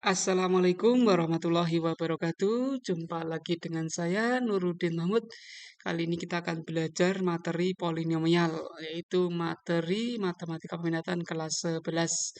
Assalamualaikum warahmatullahi wabarakatuh. Jumpa lagi dengan saya Nuruddin Mahmud. Kali ini kita akan belajar materi polinomial, yaitu materi matematika peminatan kelas 11.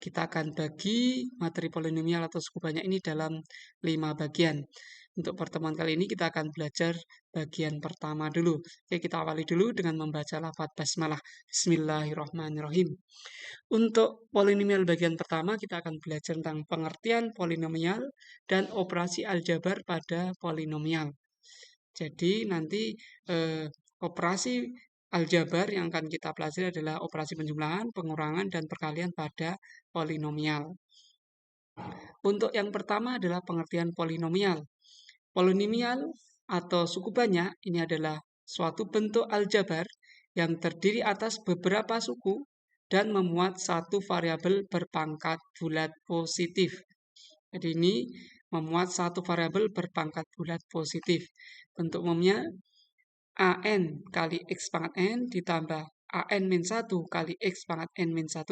Kita akan bagi materi polinomial atau suku banyak ini dalam 5 bagian. Untuk pertemuan kali ini kita akan belajar bagian pertama dulu. Oke, kita awali dulu dengan membaca lafadz basmalah. Bismillahirrahmanirrahim. Untuk polinomial bagian pertama, kita akan belajar tentang pengertian polinomial dan operasi aljabar pada polinomial. Jadi nanti operasi aljabar yang akan kita pelajari adalah operasi penjumlahan, pengurangan, dan perkalian pada polinomial. Untuk yang pertama adalah pengertian polinomial. Polinomial atau suku banyak ini adalah suatu bentuk aljabar yang terdiri atas beberapa suku dan memuat satu variabel berpangkat bulat positif. Jadi ini memuat satu variabel berpangkat bulat positif. Bentuk umumnya an kali x pangkat n ditambah an min 1 kali x pangkat n min 1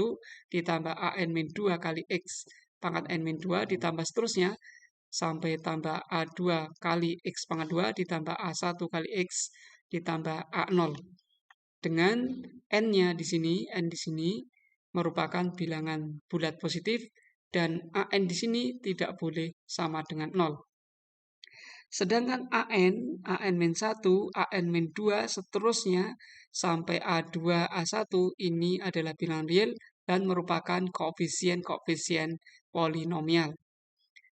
ditambah an min 2 kali x pangkat n min 2 ditambah seterusnya sampai tambah A2 kali X pangkat 2 ditambah A1 kali X ditambah A0. Dengan N-nya di sini, N di sini merupakan bilangan bulat positif dan AN di sini tidak boleh sama dengan 0. Sedangkan AN min 1, AN min 2, seterusnya sampai A2, A1 ini adalah bilangan real dan merupakan koefisien-koefisien polinomial.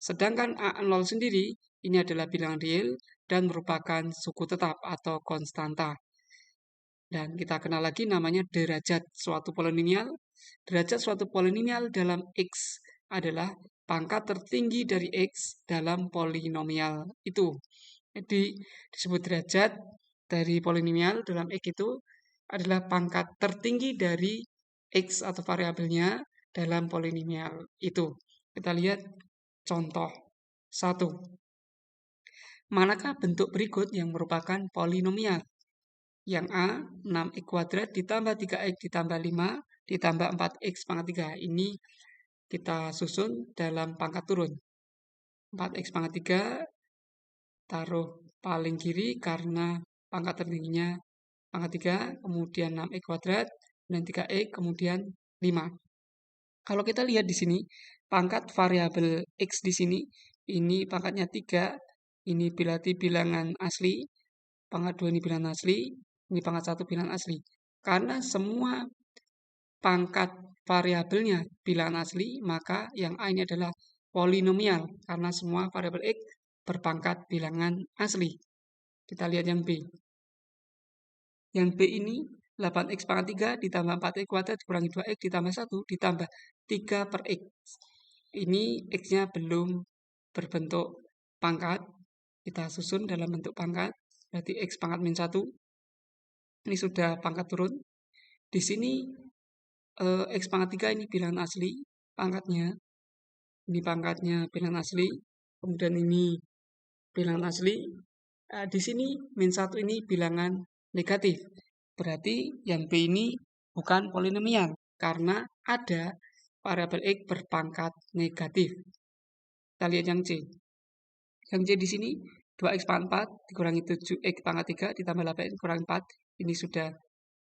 Sedangkan A0 sendiri ini adalah bilangan real dan merupakan suku tetap atau konstanta. Dan kita kenal lagi namanya derajat suatu polinomial. Derajat suatu polinomial dalam X adalah pangkat tertinggi dari X dalam polinomial itu. Jadi disebut derajat dari polinomial dalam X itu adalah pangkat tertinggi dari X atau variabelnya dalam polinomial itu. Kita lihat contoh 1. Manakah bentuk berikut yang merupakan polinomial? Yang A, 6x kuadrat ditambah 3x ditambah 5 ditambah 4x pangkat 3. Ini kita susun dalam pangkat turun. 4x pangkat 3 taruh paling kiri karena pangkat tertingginya pangkat 3, kemudian 6x kuadrat, dan 3x, kemudian 5. Kalau kita lihat di sini, pangkat variabel X di sini, ini pangkatnya 3, ini berarti bilangan asli, pangkat 2 ini bilangan asli, ini pangkat 1 bilangan asli. Karena semua pangkat variabelnya bilangan asli, maka yang A ini adalah polinomial, karena semua variabel X berpangkat bilangan asli. Kita lihat yang B. Yang B ini 8x pangkat 3 ditambah 4x kuadrat dikurangi 2x ditambah 1 ditambah 3 per x. Ini x-nya belum berbentuk pangkat. Kita susun dalam bentuk pangkat. Berarti x pangkat min 1. Ini sudah pangkat turun. Di sini x pangkat 3 ini bilangan asli pangkatnya. Ini pangkatnya bilangan asli. Kemudian ini bilangan asli. Di sini min 1 ini bilangan negatif. Berarti yang B ini bukan polinomial karena ada variabel X berpangkat negatif. Kita lihat yang C. Yang C di sini 2x pangkat 4 dikurangi 7x pangkat 3 ditambah 8x kurangi 4. Ini sudah,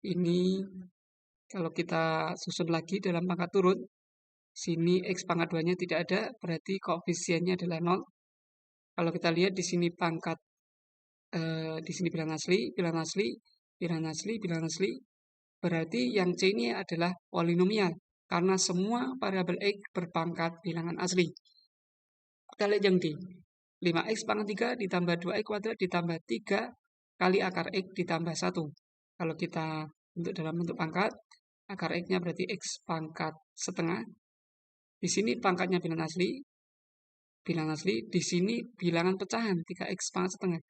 ini kalau kita susun lagi dalam pangkat turun, sini x pangkat 2-nya tidak ada, berarti koefisiennya adalah 0. Kalau kita lihat di sini pangkat, di sini bilangan asli, bilangan asli, bilangan asli, bilangan asli, berarti yang C ini adalah polinomial karena semua variabel X berpangkat bilangan asli. Kita lihat yang D. 5x pangkat 3 ditambah 2x kuadrat ditambah 3 kali akar X ditambah 1. Kalau kita bentuk dalam bentuk pangkat, akar X-nya berarti X pangkat setengah. Di sini pangkatnya bilangan asli. Bilangan asli, di sini bilangan pecahan 3x pangkat setengah.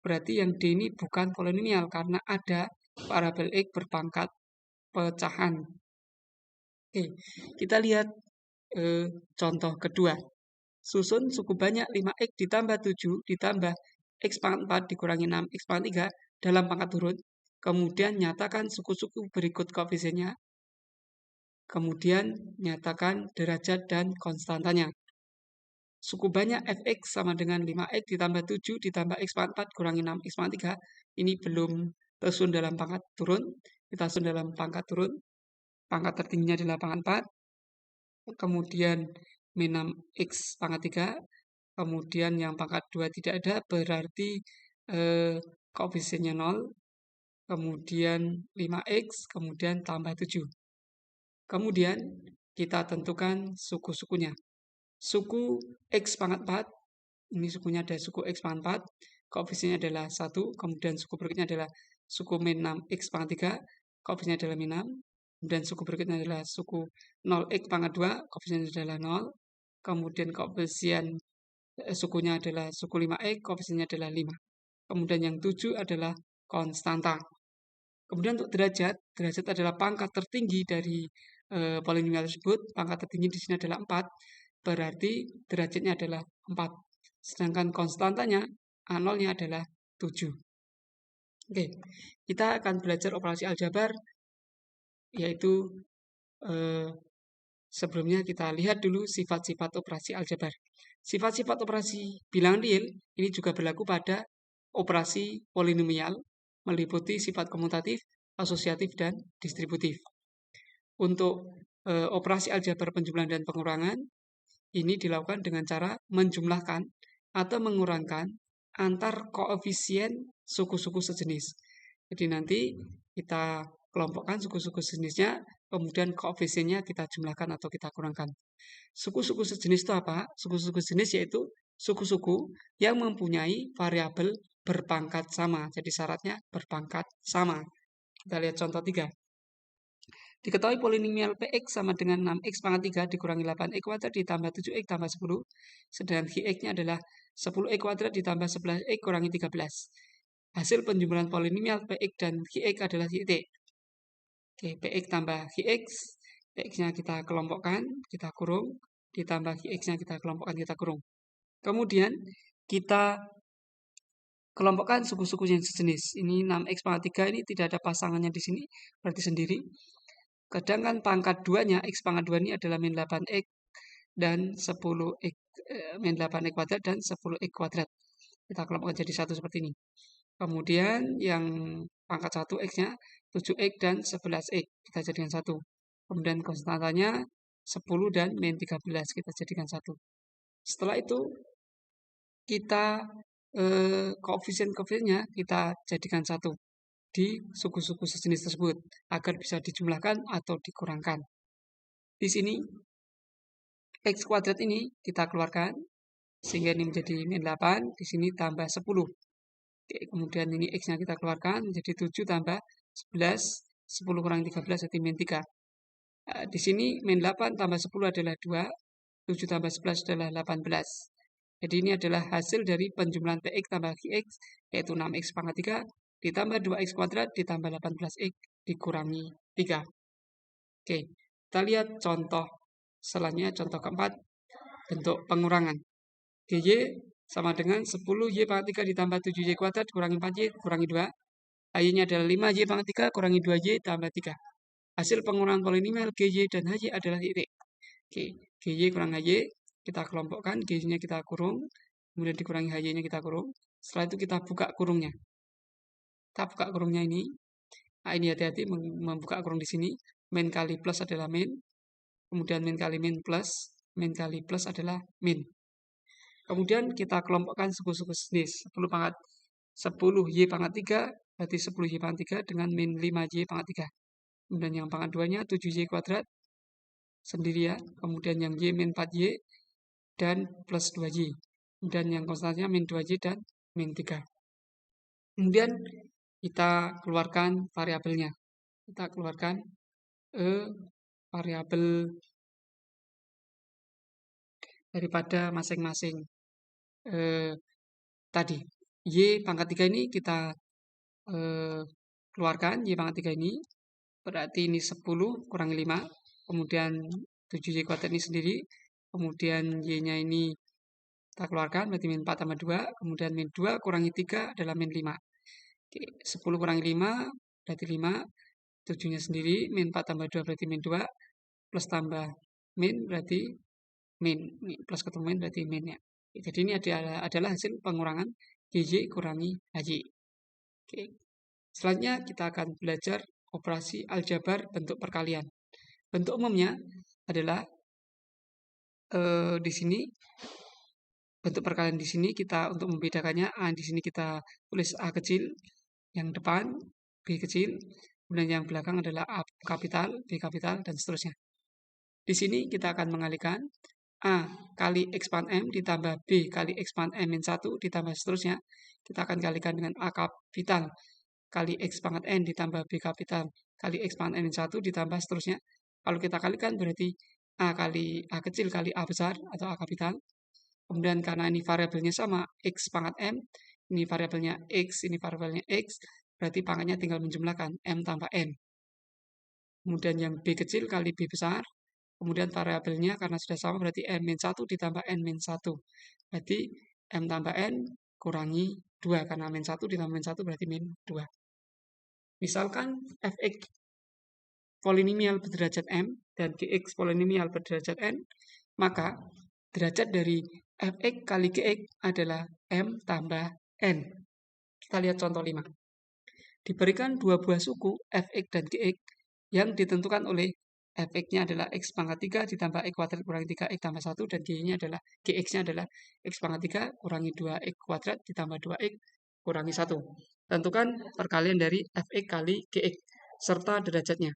Berarti yang D ini bukan polinomial karena ada variabel X berpangkat pecahan. Oke, kita lihat contoh kedua. Susun suku banyak 5x ditambah 7 ditambah x pangkat 4 dikurangi 6x pangkat 3 dalam pangkat turun. Kemudian nyatakan suku-suku berikut koefisiennya. Kemudian nyatakan derajat dan konstantanya. suku banyak fx sama dengan 5x ditambah 7 ditambah x pangkat 4 kurangi 6x pangkat 3. Ini belum tersusun dalam pangkat turun. Kita susun dalam pangkat turun. Pangkat tertingginya adalah pangkat 4. Kemudian min 6x pangkat 3. Kemudian yang pangkat 2 tidak ada, berarti koefisiennya 0. Kemudian 5x, kemudian tambah 7. Kemudian kita tentukan suku-sukunya. Suku x pangkat 4, ini sukunya ada suku x pangkat 4, koefisiennya adalah 1, kemudian suku berikutnya adalah suku min 6x pangkat 3, koefisiennya adalah min 6, kemudian suku berikutnya adalah suku 0x pangkat 2, koefisiennya adalah 0, kemudian koefisien sukunya adalah suku 5x, koefisiennya adalah 5. Kemudian yang 7 adalah konstanta. Kemudian untuk derajat adalah pangkat tertinggi dari polinomial tersebut. Pangkat tertinggi di sini adalah 4, berarti derajatnya adalah 4. Sedangkan konstantanya A0-nya adalah 7. Oke, kita akan belajar operasi aljabar, yaitu sebelumnya kita lihat dulu sifat-sifat operasi aljabar. Sifat-sifat operasi bilangan real ini juga berlaku pada operasi polinomial, meliputi sifat komutatif, asosiatif, dan distributif. Untuk operasi aljabar penjumlahan dan pengurangan, ini dilakukan dengan cara menjumlahkan atau mengurangkan antar koefisien suku-suku sejenis. Jadi nanti kita kelompokkan suku-suku sejenisnya, kemudian koefisiennya kita jumlahkan atau kita kurangkan. Suku-suku sejenis itu apa? Suku-suku sejenis yaitu suku-suku yang mempunyai variabel berpangkat sama. Jadi syaratnya berpangkat sama. Kita lihat contoh 3. Diketahui polinomial px sama dengan 6x pangkat 3 dikurangi 8x kuadrat ditambah 7x tambah 10. Sedangkan gx-nya adalah 10x kuadrat ditambah 11x kurangi 13. Hasil penjumlahan polinomial px dan gx adalah titik. Oke, px tambah gx, px-nya kita kelompokkan, kita kurung, ditambah gx-nya kita kelompokkan, kita kurung. Kemudian kita kelompokkan suku-suku yang sejenis. Ini 6x pangkat 3 ini tidak ada pasangannya di sini, berarti sendiri. Sedangkan pangkat 2-nya, x pangkat 2 ini adalah min 8x dan 10x, min 8x kuadrat dan 10x kuadrat. Kita kelompokkan jadi satu seperti ini. Kemudian yang pangkat 1 x-nya 7x dan 11x kita jadikan satu. Kemudian konstantanya 10 dan min 13 kita jadikan satu. Setelah itu kita koefisien-koefisiennya kita jadikan satu di suku-suku sejenis tersebut agar bisa dijumlahkan atau dikurangkan. Di sini x kuadrat ini kita keluarkan sehingga ini menjadi min 8, di sini tambah 10. Oke, kemudian ini x-nya kita keluarkan menjadi 7 tambah 11, 10 kurang 13 jadi min 3. Di sini min 8 tambah 10 adalah 2, 7 tambah 11 adalah 18. Jadi ini adalah hasil dari penjumlahan px tambah gx, yaitu 6x pangkat 3 ditambah 2x kuadrat ditambah 18x dikurangi 3. Oke, kita lihat contoh selanjutnya, contoh keempat, bentuk pengurangan. dy sama dengan 10y pangkat 3 ditambah 7y kuadrat kurangi 4y kurangi 2. y-nya adalah 5y pangkat 3 kurangi 2y tambah 3. Hasil pengurangan polinomial gy dan hy adalah titik. Oke, gy kurang hy, kita kelompokkan, gy-nya kita kurung, kemudian dikurangi hy-nya kita kurung. Setelah itu kita buka kurungnya. Kita buka kurungnya ini. Nah, ini hati-hati membuka kurung di sini. Min kali plus adalah min. Kemudian min kali min plus. Min kali plus adalah min. Kemudian kita kelompokkan suku-suku sejenis. 10y pangkat 3 berarti 10y pangkat 3 dengan min 5y pangkat 3. Kemudian yang pangkat 2-nya 7y kuadrat sendiri ya. Kemudian yang y min 4y dan plus 2y. Kemudian yang konstantnya min 2y dan min 3. Kemudian kita keluarkan variabelnya. Kita keluarkan variabel daripada masing-masing tadi. Y pangkat 3 ini kita keluarkan, Y pangkat 3 ini. Berarti ini 10 kurangi 5. Kemudian 7Y kuadrat ini sendiri. Kemudian Y-nya ini kita keluarkan, berarti min 4 tambah 2. Kemudian min 2 kurangi 3 adalah min 5. Oke, 10 kurangi 5 berarti 5. 7-nya sendiri, min 4 tambah 2 berarti min 2. Plus tambah min berarti min. Ini plus ketemu min berarti min ya. Jadi ini adalah hasil pengurangan GY kurangi HY. Oke. Selanjutnya kita akan belajar operasi aljabar bentuk perkalian. Bentuk umumnya adalah di sini bentuk perkalian di sini kita untuk membedakannya A di sini kita tulis A kecil, yang depan B kecil, kemudian yang belakang adalah A kapital, B kapital dan seterusnya. Di sini kita akan mengalihkan A kali X pangkat M ditambah B kali X pangkat M min 1 ditambah seterusnya. Kita akan kalikan dengan A kapital kali X pangkat N ditambah B kapital kali X pangkat N min 1 ditambah seterusnya. Kalau kita kalikan berarti A kali A kecil kali A besar atau A kapital. Kemudian karena ini variabelnya sama, X pangkat M, ini variabelnya X, ini variabelnya X, berarti pangkatnya tinggal menjumlahkan M tambah N. Kemudian yang B kecil kali B besar, kemudian variabelnya karena sudah sama berarti M-1 ditambah N-1. Berarti M tambah N kurangi 2, karena min 1 ditambah min 1 berarti min 2. Misalkan Fx polinomial berderajat M dan Gx polinomial berderajat N, maka derajat dari Fx kali Gx adalah M tambah N. Kita lihat contoh 5. Diberikan dua buah suku Fx dan Gx yang ditentukan oleh Fx-nya adalah X pangkat 3 ditambah X kuadrat kurangi 3X tambah 1 dan Gx-nya adalah X pangkat 3 kurangi 2X kuadrat ditambah 2X kurangi 1. Tentukan perkalian dari Fx kali Gx serta derajatnya.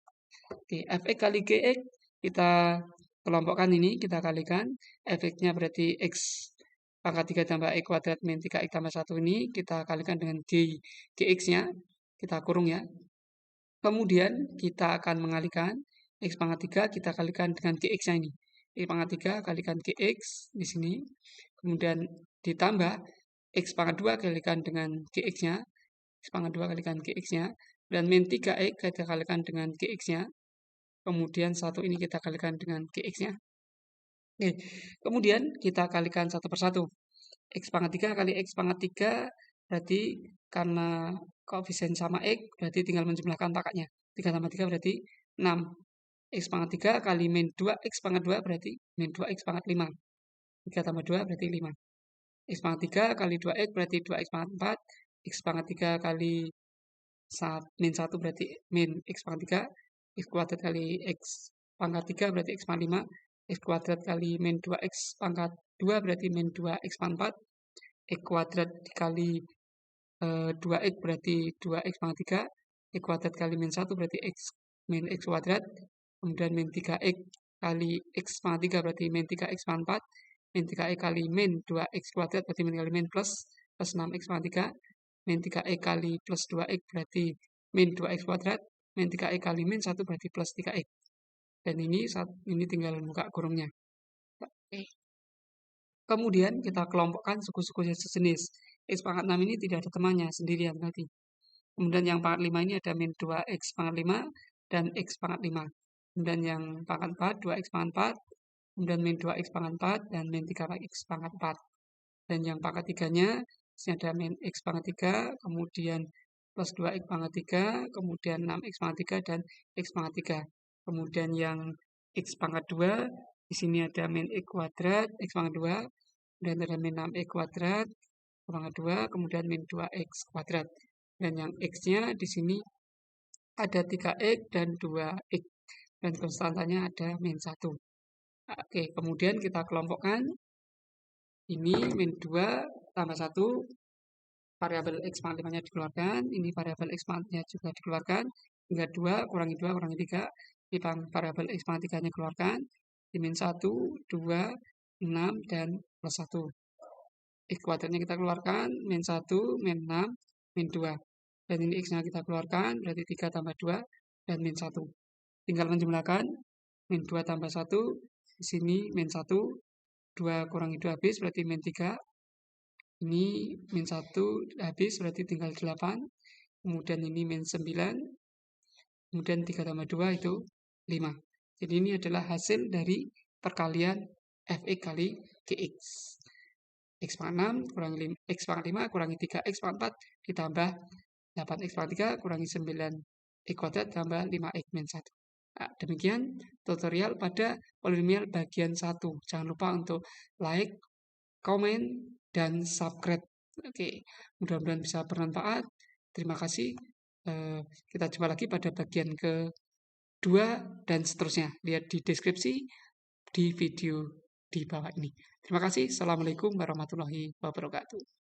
Oke, Fx kali Gx kita kelompokkan ini, kita kalikan. Fx-nya berarti X pangkat 3 tambah X kuadrat min 3X tambah 1 ini, kita kalikan dengan Gx-nya, kita kurung ya. Kemudian kita akan mengalihkan X pangkat 3, kita kalikan dengan Gx-nya ini. X pangkat 3 kalikan Gx di sini. Kemudian ditambah X pangkat 2 kalikan dengan Gx-nya. X pangkat 2 kalikan Gx-nya. Dan min 3X kita kalikan dengan Gx-nya. Kemudian 1 ini kita kalikan dengan Gx-nya. Oke. Kemudian kita kalikan satu persatu. X pangkat 3 kali X pangkat 3 berarti karena koefisien sama X berarti tinggal menjumlahkan pangkatnya. 3 tambah 3 berarti 6. X pangkat 3 kali min 2 X pangkat 2 berarti min 2 X pangkat 5. 3 tambah 2 berarti 5. X pangkat 3 kali 2X berarti 2X pangkat 4. X pangkat 3 kali min 1 berarti min X pangkat 3. X kuadrat kali X pangkat 3 berarti X pangkat 5. X kuadrat kali min 2X pangkat 2 berarti min 2X pangkat 4. X kuadrat dikali 2X berarti 2X pangkat 3. X kuadrat kali min 1 berarti X min X kuadrat. Kemudian min 3X kali X pangkat 3 berarti min 3X pangkat 4. Min 3X kali min 2X kuadrat berarti min kali min plus 6X pangkat 3. Min 3X kali plus 2X berarti min 2X kuadrat. Min 3X kali min 1 berarti plus 3X. Dan ini tinggal buka kurungnya. Oke. Kemudian kita kelompokkan suku-suku sejenis. X pangkat 6 ini tidak ada temannya, sendirian berarti. Kemudian yang pangkat 5 ini ada min 2X pangkat 5 dan X pangkat 5. Kemudian yang pangkat 4, 2X pangkat 4. Kemudian min 2X pangkat 4 dan min 3X pangkat 4. Dan yang pangkat 3-nya, disini ada min X pangkat 3, kemudian plus 2X pangkat 3, kemudian 6X pangkat 3 dan X pangkat 3. Kemudian yang X pangkat 2, di sini ada min X kuadrat, X pangkat 2, kemudian ada min 6X kuadrat, pangkat 2, kemudian min 2X kuadrat. Dan yang X-nya di sini ada 3X dan 2X. Dan konstantanya ada min 1. Oke, kemudian kita kelompokkan. Ini min 2 tambah 1. Variabel X pangkat 5-nya dikeluarkan. Ini variabel X pangkat-nya juga dikeluarkan. Hingga 2 kurangi 3. Di variabel X pangkat 3-nya keluarkan. Di min 1, 2, 6, dan plus 1. X kuadratnya kita keluarkan. Min 1, min 6, min 2. Dan ini X-nya kita keluarkan. Berarti 3 tambah 2 dan min 1. Tinggal menjumlahkan. Min 2 tambah 1. Di sini min 1. 2 kurangi 2 habis berarti min 3. Ini min 1 habis berarti tinggal 8. Kemudian ini min 9. Kemudian 3 tambah 2 itu 5. Jadi ini adalah hasil dari perkalian Fx kali Gx. X pangkat 6 kurangi X pangkat 5 kurangi 3X pangkat 4 ditambah 8X pangkat 3 kurangi 9X kuadrat tambah 5X min 1. Nah, demikian tutorial pada polinomial bagian 1. Jangan lupa untuk like, komen, dan subscribe. Oke, mudah-mudahan bisa bermanfaat. Terima kasih. Kita jumpa lagi pada bagian kedua dan seterusnya. Lihat di deskripsi di video di bawah ini. Terima kasih. Assalamualaikum warahmatullahi wabarakatuh.